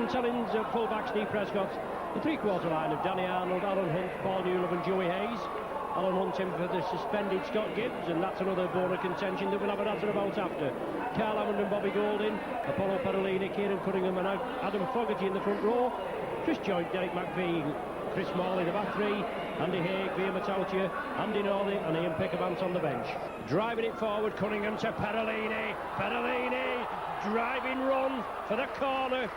St Helens full-back Steve Prescott. The three-quarter line of Danny Arnold, Alan Hunt, Paul Newlove and Joey Hayes. Alan Hunt in for the suspended Scott Gibbs, and that's another bone of contention that we'll have an answer about after. Karle Hammond and Bobby Golding, Appollo Perellini, Kieran Cunningham and Adam Fogarty in the front row. Chris Joynt, Derek McVie, Chris Morley, the back three, Andy Haig, Via Matautia, Andy Knowsley and Ian Pickavant on the bench. Driving it forward, Cunningham to Perellini. Perellini, driving run for the corner.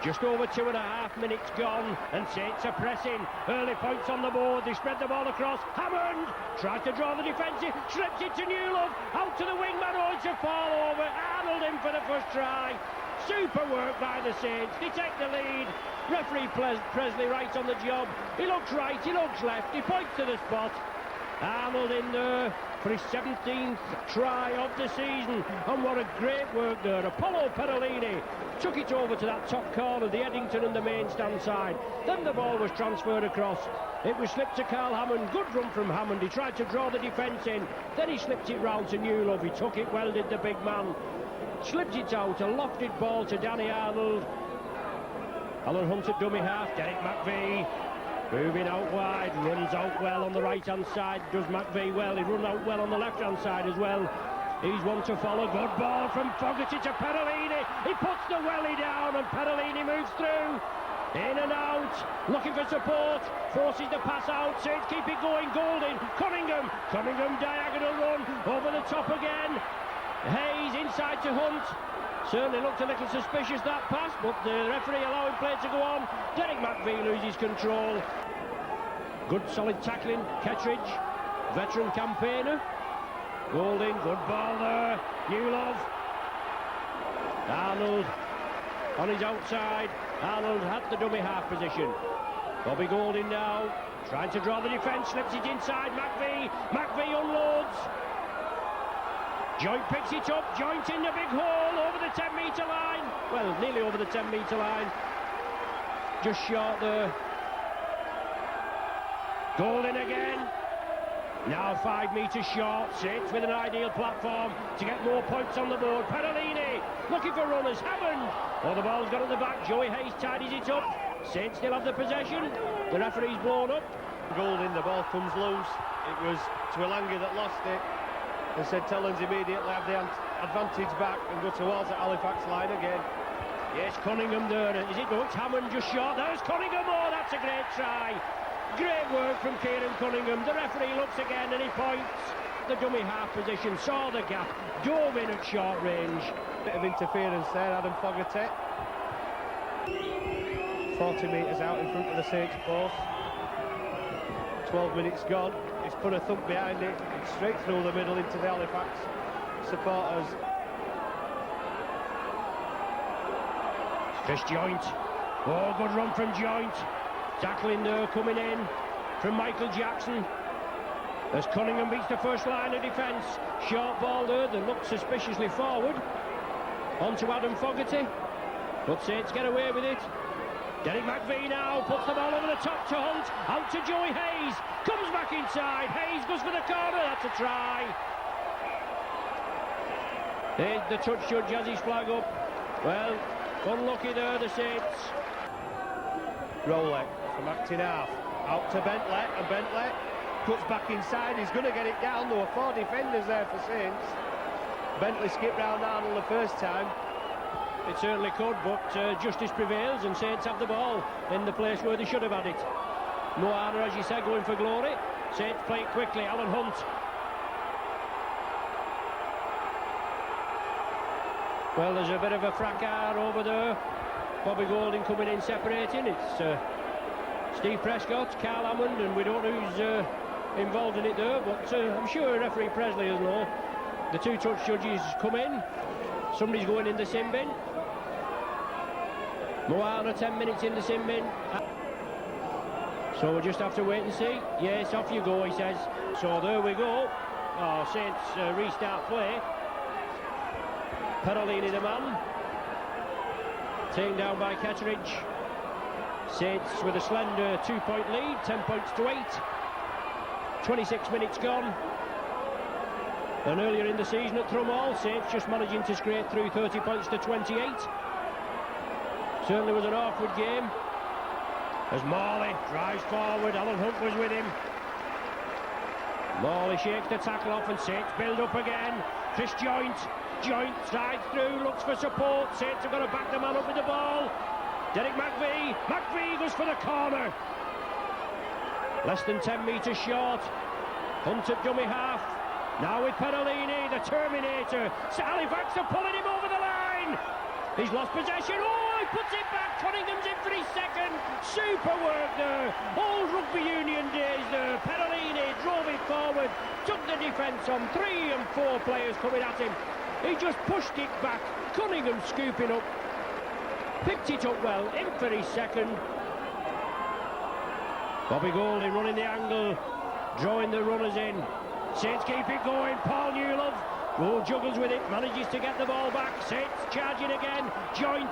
Just over 2.5 minutes gone, and Saints are pressing. Early points on the board, they spread the ball across. Hammond tries to draw the defensive, slips it to Newlove, out to the wingman, oh, it's a fall over. Arnold in for the first try. Super work by the Saints, they take the lead. Referee Presley right on the job. He looks right, he looks left, he points to the spot. Arnold in there for his 17th try of the season, and what a great work there. Appollo Perellini took it over to that top corner, the Eddington and the main stand side. Then the ball was transferred across. It was slipped to Karle Hammond. Good run from Hammond. He tried to draw the defence in, then he slipped it round to Newlove. He took it well, did the big man. Slipped it out, a lofted ball to Danny Arnold. Alan Hunt at dummy half, Derek McVie moving out wide, runs out well on the right hand side, does McVie well. He run out well on the left hand side as well. He's one to follow. Good ball from Fogarty to Perellini. He puts the welly down and Perellini moves through. In and out, looking for support, forces the pass out. Saints keep it going. Golding, Cunningham diagonal run over the top again. Hayes inside to Hunt. Certainly looked a little suspicious, that pass, but the referee allowing play to go on. Derek McVie loses control. Good solid tackling, Kettridge, veteran campaigner. Golding, good ball there. Newlove. Arnold on his outside. Arnold had the dummy half position. Bobby Golding now, trying to draw the defence, slips it inside. McVie unloads. Joynt picks it up, Joynt in the big hole over the 10-metre line. Well, nearly over the 10-metre line. Just short there. Golding again. Now 5 metres short. Saints with an ideal platform to get more points on the board. Perellini looking for runners. Hammond. Oh, the ball's got at the back. Joey Hayes tidies it up. Saints still have the possession. The referee's blown up. Golding, the ball comes loose. It was Twilanga that lost it. And St Helens immediately have the advantage back and go towards the Halifax line again. Yes, Cunningham there. Is it? No, it's Hammond just short. There's Cunningham. Oh, that's a great try. Great work from Kieran Cunningham. The referee looks again and he points. The dummy half position, saw the gap, dove in at short range. Bit of interference there, Adam Fogarty. 40 metres out in front of the Saints post. 12 minutes gone. He's put a thump behind it, straight through the middle into the Halifax supporters. Chris Joynt. Oh, good run from Joynt. Tackling there, coming in from Michael Jackson. As Cunningham beats the first line of defence. Short ball there that looked suspiciously forward. On to Adam Fogarty. But Saints get away with it. Derek McVie now puts the ball over the top to Hunt. Out to Joey Hayes. Comes back inside. Hayes goes for the corner. That's a try. The touch judge has his flag up. Well, unlucky there, the Saints. Rowley from acting half. Out to Bentley. And Bentley cuts back inside. He's going to get it down. There were 4 defenders there for Saints. Bentley skipped round Arnold the first time. It certainly could, but justice prevails and Saints have the ball in the place where they should have had it. Moana, as you said, going for glory. Saints play it quickly. Alan Hunt. Well, there's a bit of a fracas over there. Bobby Golding coming in separating. It's Steve Prescott, Karle Hammond, and we don't know who's involved in it there, but I'm sure referee Presley will know. The 2 touch judges come in. Somebody's going in the sin bin. Moana 10 minutes in the sin bin. So we'll just have to wait and see. Yes, off you go, he says. So there we go. Oh, Saints restart play. Perellini the man. Taken down by Kettridge. Saints with a slender 2-point lead, 10 points to 8. 26 minutes gone. And earlier in the season at Thrumall, Saints just managing to scrape through 30 points to 28. Certainly was an awkward game. As Morley drives forward, Alan Hunt was with him. Morley shakes the tackle off and Saints build up again. Chris Joint strides through, looks for support. Saints have got to back the man up with the ball. Derek McVie goes for the corner. Less than 10 metres short. Hunt at dummy half. Now with Perellini, the Terminator. Halifax are pulling him over the line. He's lost possession. Oh, he puts it back. Cunningham's in for his second. Super work there. Old rugby union days there. Perellini drove it forward, took the defence on. 3 and 4 players coming at him. He just pushed it back. Cunningham scooping up. Picked it up well, in for his second. Bobby Golding running the angle, drawing the runners in. Saints keep it going. Paul Newlove juggles with it, manages to get the ball back. Saints charging again. Joint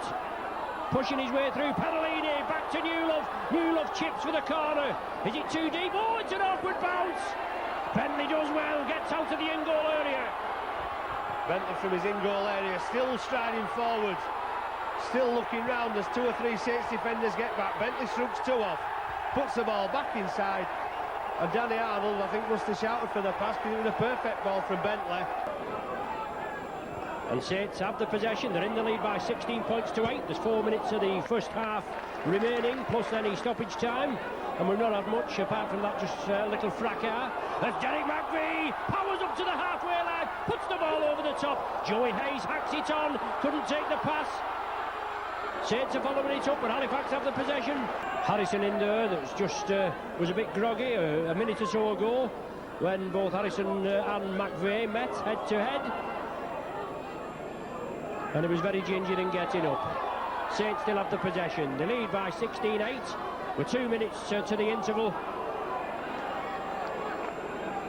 pushing his way through. Perellini back to Newlove. Newlove chips for the corner. Is it too deep? Oh, it's an awkward bounce. Bentley does well, gets out of the in-goal area. Bentley from his in-goal area, still striding forward, still looking round as 2 or 3 Saints defenders get back. Bentley shrugs 2 off, puts the ball back inside, and Danny Arnold, I think, must have shouted for the pass because it was a perfect ball from Bentley. And Saints have the possession. They're in the lead by 16 points to 8. There's 4 minutes of the first half remaining, plus any stoppage time. And we've not had much apart from that, just a little fracas. As Derek McVie powers up to the halfway line, puts the ball over the top. Joey Hayes hacks it on, couldn't take the pass. Saints are following it up, but Halifax have the possession. Harrison in there, that's just was a bit groggy a minute or so ago when both Harrison and McVie met head to head. And he was very gingered in getting up. Saints still have the possession. They lead by 16-8 with 2 minutes to the interval.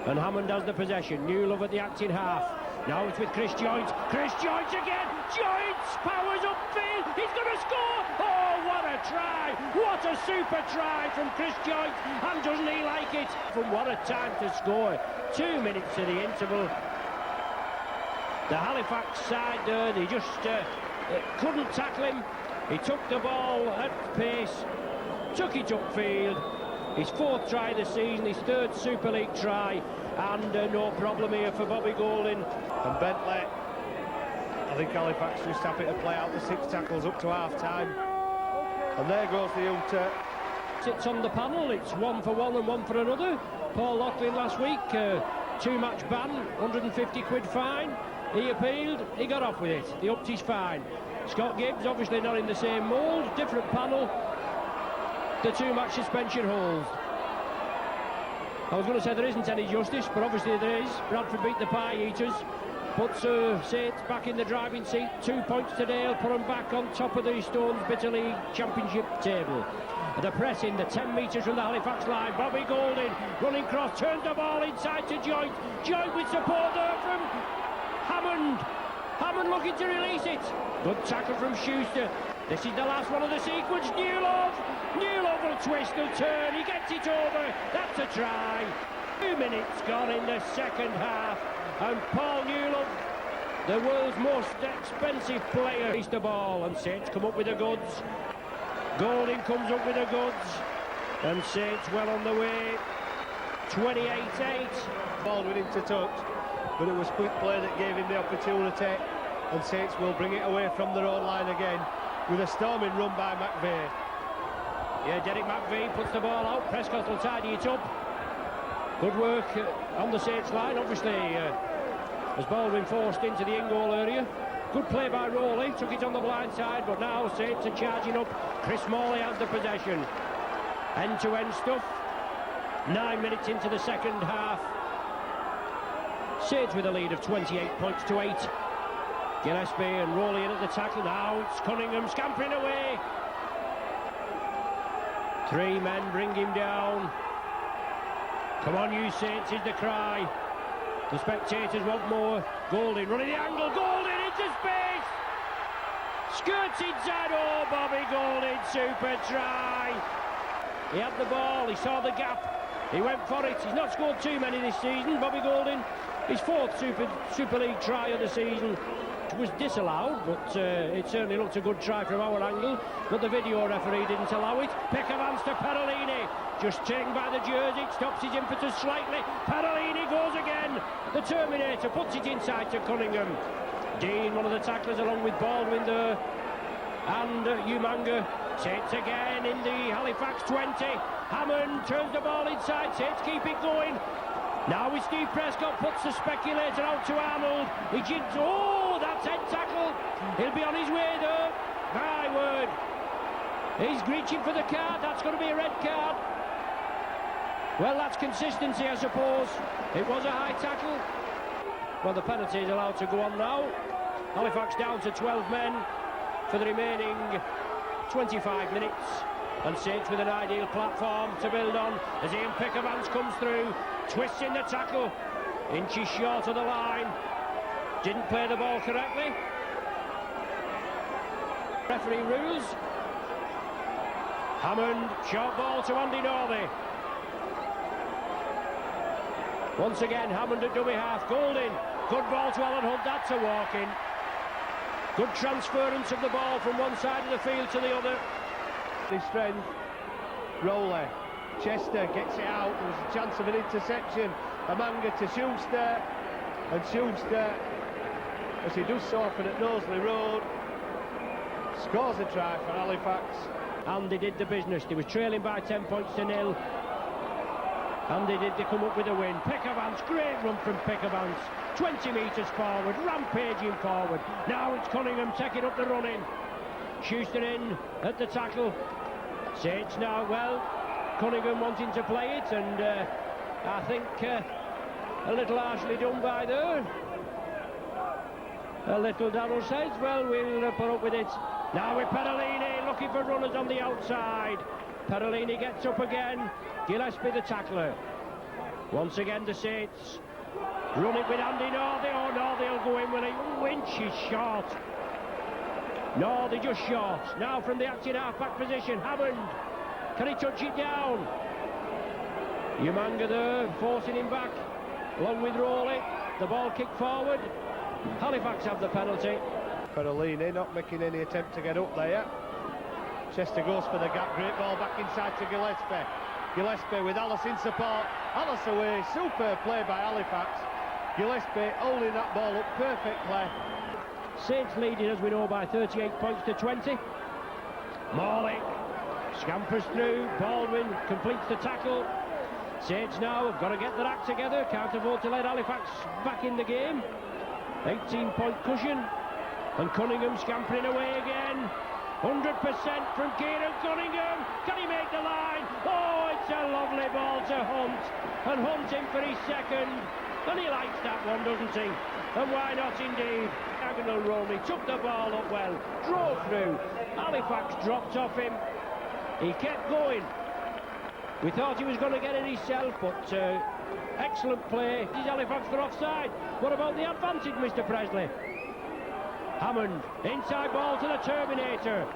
And Hammond has the possession. Newlove at the acting half. Now it's with Chris Joint. Chris Joint again. Joint powers upfield. He's going to score. Oh, what a try. What a super try from Chris Joint. And doesn't he like it? From what a time to score. 2 minutes to the interval. The Halifax side there, they just couldn't tackle him. He took the ball at pace, took it upfield. His 4th try this season, his 3rd Super League try, and no problem here for Bobby Golding. And Bentley, I think Halifax just happy to play out the 6 tackles up to half-time. And there goes the Ulter. Sits on the panel, it's 1 for one and 1 for another. Paul Loughlin last week, 2-match ban, 150 quid fine. He appealed, he got off with it. He upped his fine. Scott Gibbs, obviously not in the same mould, different panel. The 2-match suspension holds. I was going to say there isn't any justice, but obviously there is. Bradford beat the Pie Eaters. Puts Saints back in the driving seat. 2 points today, will put them back on top of the Stones Bitter League Championship table. The press in the 10 metres from the Halifax line. Bobby Golding running cross, turns the ball inside to Joint. Joint with support there from Hammond. Hammond looking to release it. Good tackle from Schuster. This is the last one of the sequence. Newlove will twist and turn. He gets it over. That's a try. 2 minutes gone in the second half. And Paul Newlove, the world's most expensive player, released the ball. And Saints come up with the goods. Golding comes up with the goods. And Saints well on the way. 28-8. Ball with him to touch. But it was quick play that gave him the opportunity, and Saints will bring it away from their own line again with a storming run by McVie. Yeah, Derek McVie puts the ball out. Prescott will tidy it up. Good work on the Saints line. Obviously, as Baldwin forced into the in-goal area. Good play by Rowley. Took it on the blind side, but now Saints are charging up. Chris Morley has the possession. End-to-end stuff. 9 minutes into the second half. Saints with a lead of 28 points to 8. Gillespie and Rowley in at the tackle. Now it's Cunningham scampering away. 3 men bring him down. Come on, you Saints, is the cry. The spectators want more. Golding running the angle. Golding into space. Skirts inside. Oh, Bobby Golding, super try. He had the ball. He saw the gap. He went for it. He's not scored too many this season, Bobby Golding. His 4th Super League try of the season. It was disallowed, but it certainly looked a good try from our angle, but the video referee didn't allow it. Pick of hands to Perellini, just taken by the jersey, stops his impetus slightly. Perellini goes again. The Terminator puts it inside to Cunningham. Dean, one of the tacklers, along with Baldwin there, and Umanga. Saints again in the Halifax 20. Hammond turns the ball inside. Saints keep it going. Now with Steve Prescott, puts the speculator out to Arnold. He jigs. Oh, that's head tackle. He'll be on his way though. My word. He's reaching for the card. That's going to be a red card. Well, that's consistency, I suppose. It was a high tackle. Well, the penalty is allowed to go on now. Halifax down to 12 men for the remaining 25 minutes. And Saints with an ideal platform to build on as Ian Pickermans comes through, twists in the tackle, inches short of the line, didn't play the ball correctly. Referee rules. Hammond, short ball to Andy Northey. Once again, Hammond at dummy half, Golding, good ball to Alan Hunt, that's a walk-in. Good transference of the ball from one side of the field to the other. His strength, Rowley, Chester gets it out, there's a chance of an interception. Amanga to Schuster, and Schuster, as he does so often at Knowsley Road, scores a try for Halifax. And they did the business. They was trailing by 10 points to 0. And they come up with a win. Pickermans, great run from Pickermans. 20 metres forward, rampaging forward. Now it's Cunningham taking up the running. Schuster in at the tackle. Saints now, well, Cunningham wanting to play it, and I think a little harshly done by there. A little, Darrell says. Well, we'll put up with it. Now with Perellini looking for runners on the outside. Perellini gets up again. Gillespie the tackler. Once again the Saints run it with Andy Northey. Oh, Northey will go in, will he? Oh, inches short. Northey just short. Now from the acting half-back position, Hammond. Can he touch it down? Umanga there, forcing him back, along with Rowley. The ball kicked forward. Halifax have the penalty. Perellini not making any attempt to get up there. Chester goes for the gap, great ball back inside to Gillespie. Gillespie with Alice in support. Alice away, superb play by Halifax. Gillespie holding that ball up perfectly. Saints leading, as we know, by 38 points to 20. Morley scampers through. Baldwin completes the tackle. Saints now have got to get their act together. Can't afford to let Halifax back in the game. 18-point cushion. And Cunningham scampering away again. 100% from Kieran Cunningham. Can he make the line? Oh, it's a lovely ball to Hunt. And Hunt in for his second. And he likes that one, doesn't he? And why not indeed? Diagonal roll, he took the ball up well, drove through. Halifax dropped off him. He kept going. We thought he was going to get it himself, but excellent play. Is Halifax for offside? What about the advantage, Mr. Presley? Hammond, inside ball to the Terminator.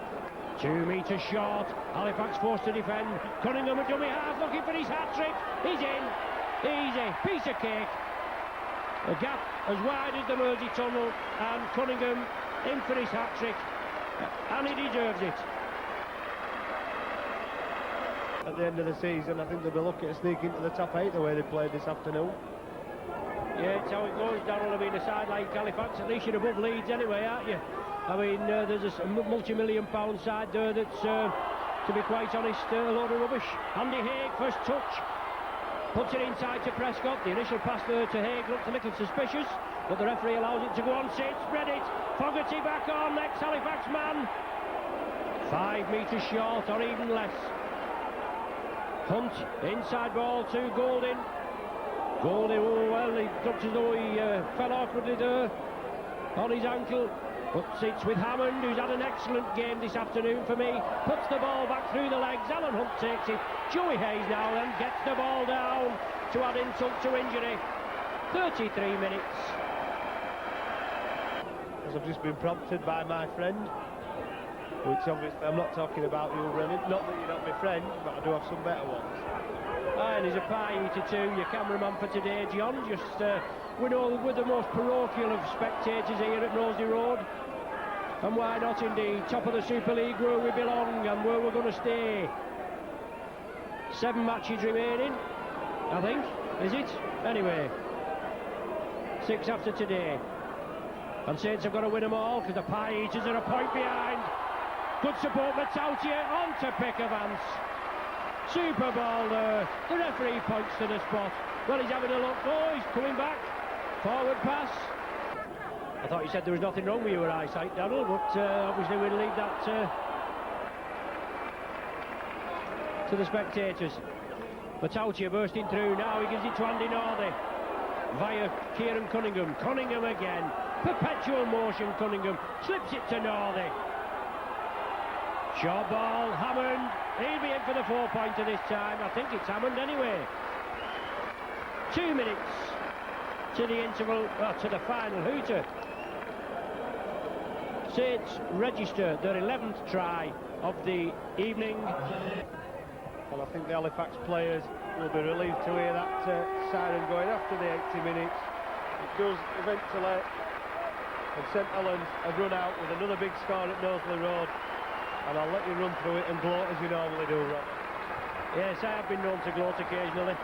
2 metres short. Halifax forced to defend. Cunningham a dummy half looking for his hat-trick. He's in. Easy. Piece of cake. A gap as wide as the Mersey tunnel, and Cunningham in for his hat-trick. And he deserves it. At the end of the season, I think they'll be looking to sneak into the top 8 the way they played this afternoon. Yeah, it's how it goes, Darrell. I mean, a side like Halifax, at least you're above Leeds anyway, aren't you? I mean, there's a multi-million-pound side there that's, to be quite honest, a load of rubbish. Andy Haig, first touch. Puts it inside to Prescott. The initial pass there to Haig looked a little suspicious, but the referee allows it to go on. Saints spread it. Fogarty back on, next Halifax man. 5 metres short, or even less. Hunt, inside ball to Golding. Golding, oh well, he looked as though he fell awkwardly there on his ankle. But it's with Hammond, who's had an excellent game this afternoon for me. Puts the ball back through the legs. Alan Hunt takes it. Joey Hayes now then gets the ball down to add insult to injury. 33 minutes. As I've just been prompted by my friend, which obviously I'm not talking about you, Brennan. Not that you're not my friend, but I do have some better ones. And he's a pie eater too, your cameraman for today, John. Just, we know we're the most parochial of spectators here at Knowsley Road. And why not indeed? Top of the Super League, where we belong and where we're going to stay. 7 matches remaining, I think. Is it? Anyway. 6 after today. And Saints have got to win them all, because the pie eaters are a point behind. Good support, Matautia on to pick of Vance. Super ball there. The referee points to the spot. Well, he's having a look. Oh, he's coming back. Forward pass. I thought you said there was nothing wrong with your eyesight, Daniel, but obviously we'll leave that to the spectators. Matautia bursting through now. He gives it to Andy Northey via Kieran Cunningham. Cunningham again. Perpetual motion, Cunningham. Slips it to Northey. Short ball, Hammond. He'll be in for the 4-pointer this time. I think it's Hammond anyway. 2 minutes to the interval, to the final hooter. Saints register their 11th try of the evening. Well, I think the Halifax players will be relieved to hear that siren going after the 80 minutes. It does eventually, and St Helens have run out with another big score at Knowsley Road. And I'll let you run through it and gloat as you normally do, Rob. Yes, I have been known to gloat occasionally.